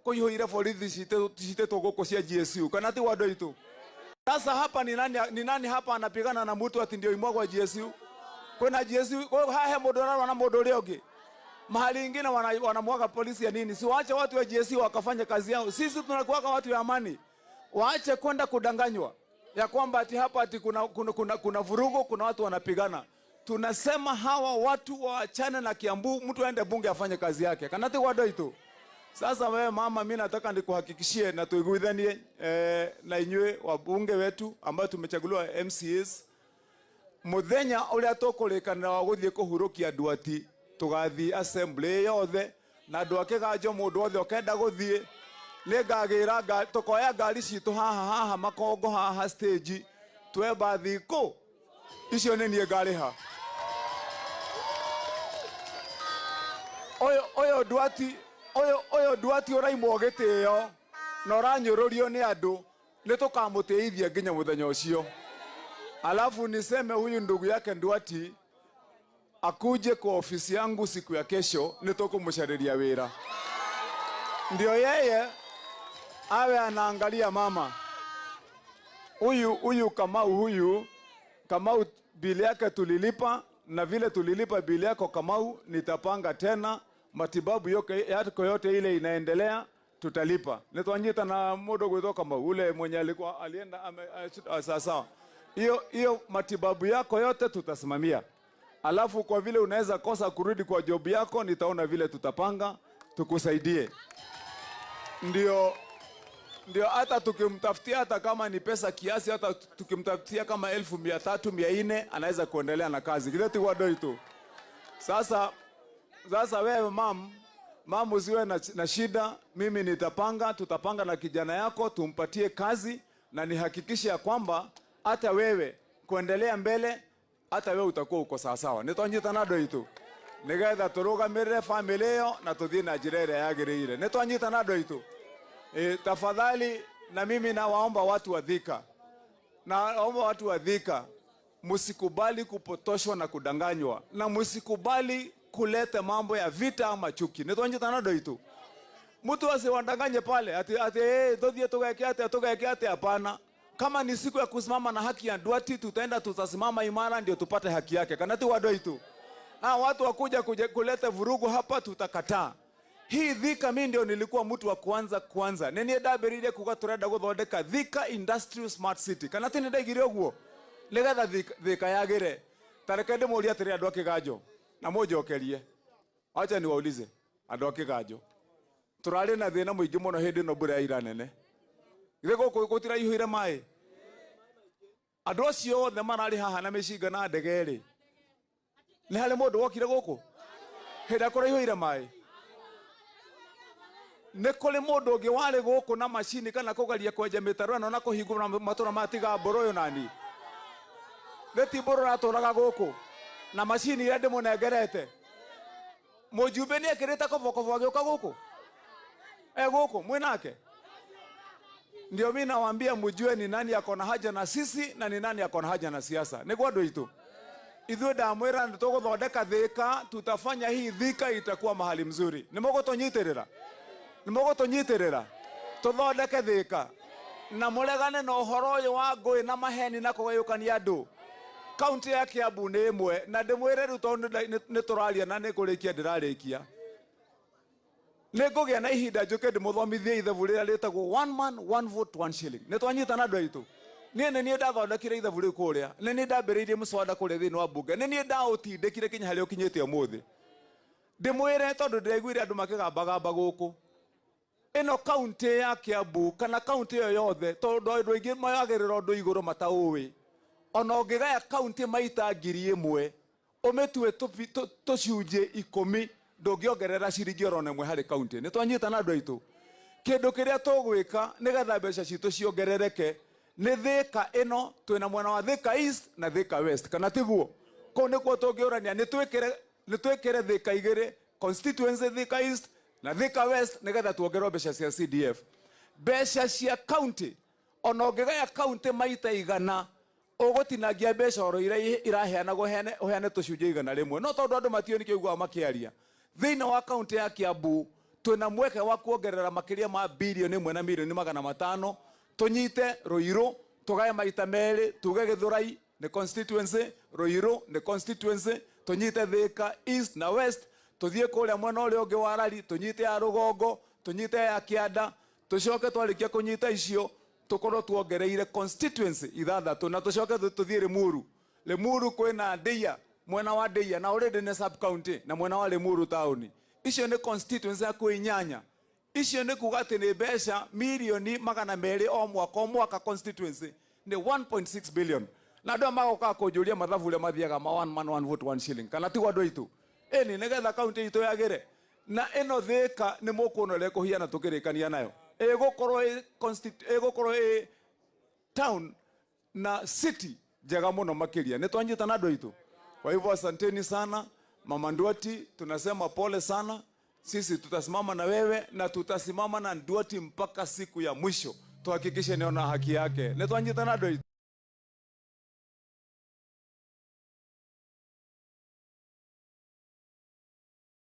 kuihoira borithi cite goko cia GSU kana ti wado itu. Sasa hapa ni nani hapa anapigana na mtu ati ndio imwagwa GSU? Kuna GSU kwa hahe modorana na modorioge. Mahali ingine wanamwaga polisi ya nini? Si waache watu wa GSU wakafanya kazi yao. Sisi tunakuwa watu wa amani. Waache kwenda kudanganywa ya kwamba ati hapa ati kuna vurugo, kuna watu wanapigana. Tunasema hawa watu waachane na Kiambu, mtu aende bunge afanye kazi yake. Kanati wado itu. Sasa wewe mama, mimi nataka nikuhakikishie na tuiguithanie na inywe wabunge wetu ambao tumechaguliwa MCAs. Muthenya uria tukurekana wa guthie kuhurukia Duati, tugathi assembly yothe na andu akiganjo mundu othe okenda guthie ningagira tukoya ngari citu haha makongo haha stage tweba thiko icio ni nie ngariha oyo Duati uraimwo gitio na uranyururio ni andu nitukamutithia nginya muthenya ucio. Alafu niseme huyu ndugu yake Duati akuje kwa ofisi yangu siku ya kesho, nitokumshariria wira. Ndio yeye awe anaangalia mama. Huyu Kamau bili yake tulilipa, na vile tulilipa bili yako Kamau, nitapanga tena matibabu yako yote ile inaendelea tutalipa. Nitwanyita na modo gwitho Kamau ule mwenye alikuwa alienda sasa. Hiyo matibabu yako yote tutasimamia. Alafu kwa vile unaweza kosa kurudi kwa job yako, nitaona vile tutapanga tukusaidie. Ndio hata tukimtafutia hata kama ni pesa kiasi, hata tukimtafutia kama 1300 400 anaweza kuendelea na kazi. Kileti wado itu. Sasa wewe mam usiwe na shida, mimi nitapanga, tutapanga na kijana yako tumpatie kazi, na nihakikishe ya kwamba hata wewe kuendelea mbele, hata wewe utakuwa uko sawa sawa. Nitonyita nado itu. Nigetha turugamirire family yo na tuthie na njira ire yagirire. Nitonyita nado itu. Tafadhali, na mimi nawaomba watu wa Thika. Naomba watu wa Thika, msikubali kupotoshwa na kudanganywa, na msikubali kuleta mambo ya vita ama chuki. Nitonyita nado itu. Mtu asiwadanganye pale ati tuthie tugeke ate hapana. Kama ni siku ya kusimama na haki ya Duati, tutasimama imara ndio tupate haki yake. Kanati wado itu. Watu wakuja kuleta vurugu hapa tutakataa. Hii Thika mimi ndio nilikuwa mtu wa kwanza. Nenie daberire kuga turenda guthondeka Thika Industrial Smart City. Kanati ni ndaigire oguo. Legatha Thika yagire. Tarekende muri atiri andu akiganjo. Na mojokerie. Acha niwaulize andu akiganjo. Turari na thina muingi muno hindi no mbura ira nene. Githego gutira ihuire mai. Andu acio othe marari haha na micinga na ndegeri. Ni hali mundu wokire guku. Heda kora ihuire mai. Ni kuli mundu ungi wari guku na machine kana kugaria kwenja mitaro no na kuhingura matura matiga mboro yo nani. Leti mboro raturaga guku na machine ire ndimunengerete. Mujumbe ni ekirita koboko agioka guku. Guku mwinake. Ndio mimi nawaambia mjue ni nani yako na haja na sisi na ni nani yako na haja na siasa. Ni kwa itu. Ithuĩ ndamwĩra nĩ tũgũthondeka Thika, tutafanya hii Thika itakuwa mahali mzuri. Nĩ mũgũtũnyitĩrĩra. Tũthondeke Thika. Na mũregane na ũhoro ũyũ wa ngũĩ na maheni na kũgayũkania andũ. Kaunti ya Kiambu nĩ ĩmwe, na ndĩmwĩre rĩu tondũ nĩ tũraria na nĩ kũrĩkia ndĩrarĩkia. Nĩngũgĩa na ihinda njũke ndĩmũthomithie ithabu rĩrĩa rĩtagwo 1 man 1 vote 1 shilling. Nĩtwanyitana andũ aitũ. Niĩ ndathondekire ithabu rĩu kũrĩa. Nĩ ndambĩrĩirie mũswada kũrĩa thĩinĩ wa bunge. Nĩ ndaũtindĩkire kinya harĩa ũkinyĩte ũmũthĩ. Ndĩmwĩre tondũ ndĩraiguire andũ makĩgambagamba gũkũ. Ĩno kaunti ya Kiambu kana kaunti ĩyo yothe, tondũ andũ aingĩ mayagĩrĩra ũndũ igũrũ mataũĩ. Ona ũngĩgaya kaunti maita 1000, ũmĩtue tũcunjĩ 10, ndũngĩongerera ciringi oro na ĩmwe harĩ kaunti. Nĩtwanyitana andũ aitũ. Kĩndũ kĩrĩa tũgwĩka nĩgetha mbeca citũ ciongerereke nĩ Thika ĩno, twĩna mwena wa Thika East na Thika West. Kana tiguo? Kũu nĩkuo tũngĩũrania nĩtwĩkĩre Thika igĩrĩ, constituency Thika East na Thika West, nĩgetha tuongererwo mbeca cia CDF. Mbeca cia kaunti, ona ũngĩgaya kaunti maita 100, ũgũtinagia mbeca oro iria iraheanagwo ũheane tũcunjĩ 100 rĩmwe. No tondũ andũ matiũĩ nĩkĩo uguo makĩaria. Thĩinĩ wa kaunti ya Kiambu twina mweke wa kuongerera makiria ma bilioni 1 na milioni 500 tunyite Ruiru tugae maita meri tuge Githurai ni constituency, Ruiru ni constituency, tunyite Thika East na West, tuthie kuria mwena ule ungi wa Rari, tunyite ya Rugongo, tunyite ya Kianda, tucoke twarikia kunyita icio tukorwo tuongereire constituency ithathatu na tucoke tuthie Limuru kwina Ndeia, mwena wa Ndeia na already ni sub county na mwena wa Limuru town. Icio ni constituency ya kuinyanya. Icio ni kuga ati ni mbeca milioni 200 o mwaka constituency ni 1.6 billion. Na ndo magoka kujuria mathabu le mathiaga ma 1 man 1 vote 1 shilling kana tigwa ndo itu eni nigetha county itu yagire na eno Thika ni mukuonere kuhiana tukirikania nayo egũkorwo town na city njega muno makiria ni twanyita na ndo itu. Kwa hivyo asanteni sana Mama Nduati, tunasema pole sana. Sisi tutasimama na wewe na tutasimama na Nduati mpaka siku ya mwisho tuhakikishe niona haki yake. Ni twanyita na ndo itu.